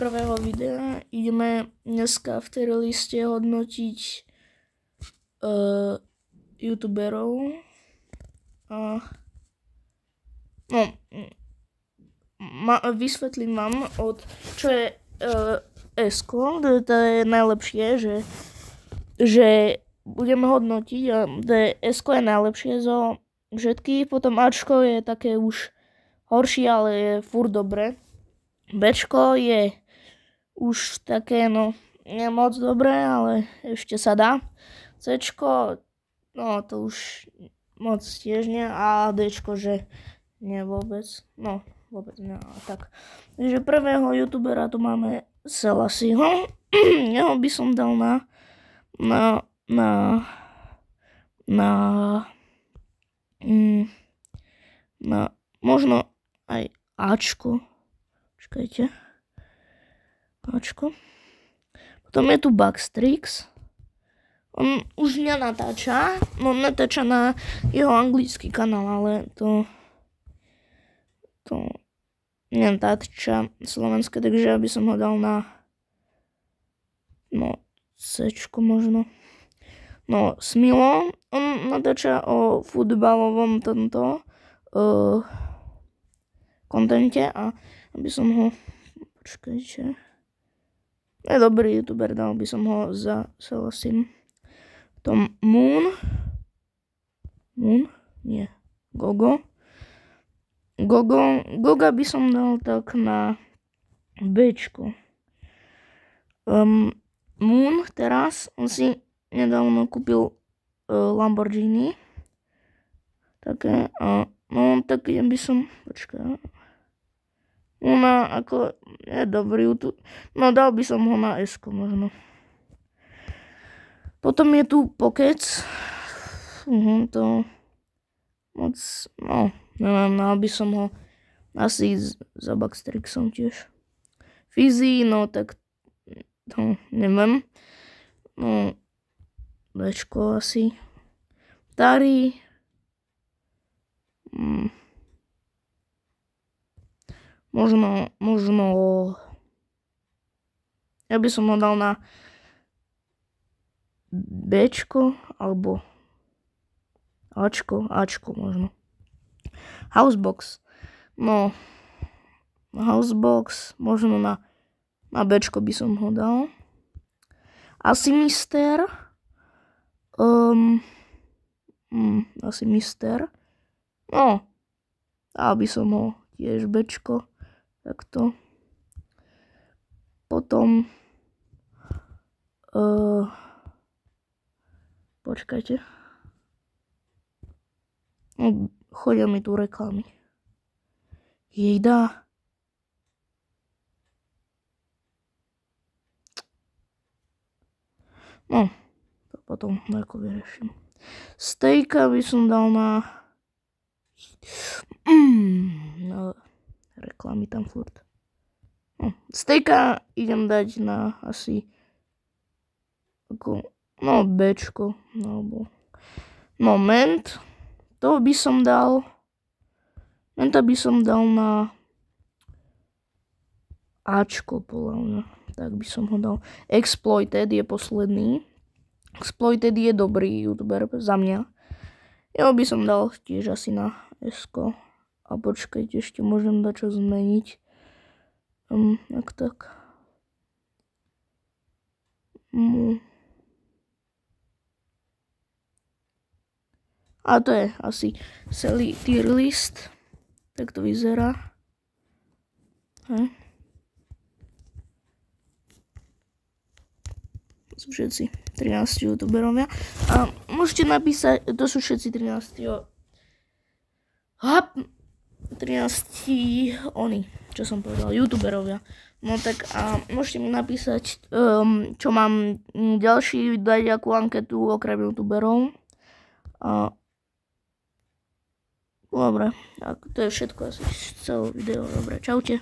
prvého videa. Ideme dneska v tej liste hodnotiť youtuberov. Vysvetlím vám, čo je S-ko, to je najlepšie, že budeme hodnotiť a S-ko je najlepšie zo všetkých, potom Ačko je také už horšie, ale je furt dobre. Bčko je už také, nie moc dobré, ale ešte sa dá. Cčko, to už moc tiež nie. A Dčko, že nie vôbec. Vôbec nie, tak. Takže prvého youtubera tu máme Selasiho. Jeho by som dal na možno aj Ačko. Počkajte. Ačko. Potom je tu Buxtrix. On už nenatáča. Natáča na jeho anglický kanál, ale to nenatáča slovenské, takže ja by som ho dal na Cčko možno. Smilo. On natáča o futbalovom kontente a aby som ho... Počkajte. Je dobrý youtuber, dal by som ho za Selasim. Potom Moon? Nie. Goga by som dal tak na Bčko. Moon teraz, on si nedávno kúpil Lamborghini. Také, tak by som, ako je dobrý YouTube. Dal by som ho na S-ko možno. Potom je tu Pokec. To moc, neviem, dal by som ho asi za Buxtrixom tiež. Fizzy, tak to neviem. Bčko asi. Tari. Možno ja by som ho dal na Bčko alebo Ačko možno. Housebox. Housebox možno na Bčko by som ho dal. Asi Mister. Asi Mister. Dal by som ho tiež Bčko. Takto. Potom počkajte. Chodia mi tu reklamy. Jejda. To potom ako vyriešim. Stejka by som dal na reklamy tam furt. Stejka idem dať na asi Bčko alebo Ment. To by som dal Menta by som dal na Ačko podľa mňa. Tak by som ho dal. Exploited je posledný. Exploited je dobrý youtuber za mňa. Jeho by som dal tiež asi na S-ko. A počkajte, ešte môžem dať čo zmeniť. Tak. A to je asi celý tier list. Tak to vyzerá. Sú všetci 13 youtuberovia. A môžete napísať, to sú všetci 13 oni, čo som povedal, youtuberovia. Tak a môžete mi napísať, čo mám ďalší, dať akú anketu okrem youtuberov. Dobre, tak to je všetko asi celé video. Dobre, čaute.